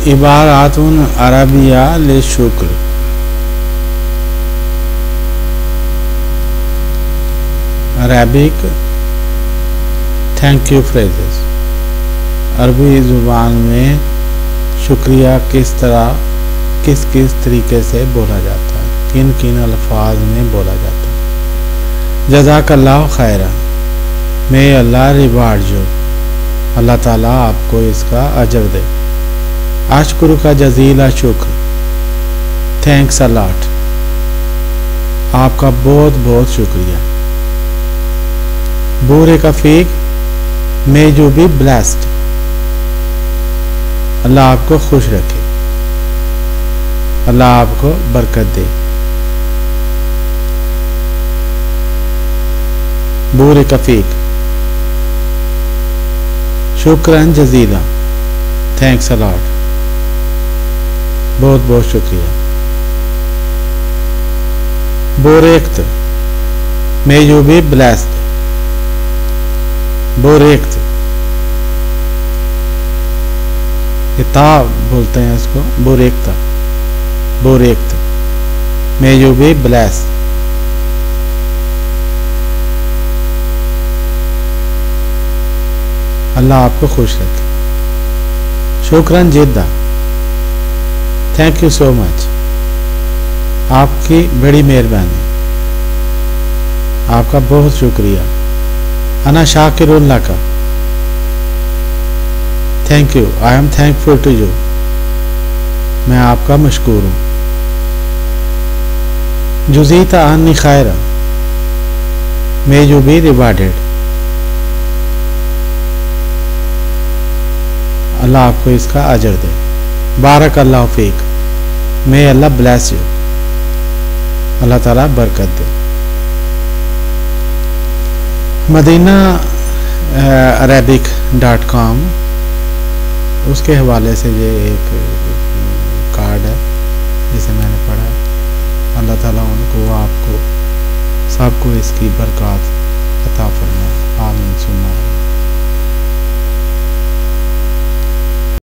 इबारातुन अरबिया लिशुक्र। Arabic thank you phrases. अरबी ज़ुबान में शुक्रिया किस किस तरीके से बोला जाता है, किन किन अल्फाज में बोला जाता है। जज़ाकल्लाहु खैरन, मे अल्लाह रिवार्ड यू, अल्लाह ताला आपको इसका अजर दे। अशकुर का जजीला शुक्र, थैंक्स अ लॉट, आपका बहुत बहुत शुक्रिया। बूरे का फीक, मे यू बी ब्लेस्ड, अल्लाह आपको खुश रखे, अल्लाह आपको बरकत दे। बूरे का फीक, शुक्रन जजीला, थैंक्स अ लॉट, बहुत बहुत शुक्रिया। बोरेख्त, मे यू बी ब्लेस्ड, बोरेख्त, किताब बोलते हैं इसको, बोरेख्ता, बोरेख्त, मे यू बी ब्लेस्ड। अल्लाह आपको खुश रखे। शुक्रन जिद्दा, थैंक यू सो मच, आपकी बड़ी मेहरबानी, आपका बहुत शुक्रिया। अना शाकिरुल्लाह का, thank you, I am thankful to you, मैं आपका मशकूर हूँ। जुज़ीता अन्नी खैरा, मे यू बी रिवार्डेड, अल्लाह आपको इसका अजर दे। बारक अल्लाह फीक, मे अल्लाह ब्लेस यू, अल्लाह ताला बरकत दे। मदीना arabic.com, उसके हवाले से ये एक कार्ड है जिसे मैंने पढ़ा है। अल्लाह ताला उनको आपको सबको इसकी बरकत अता फरमाए, आमीन सुन्ना।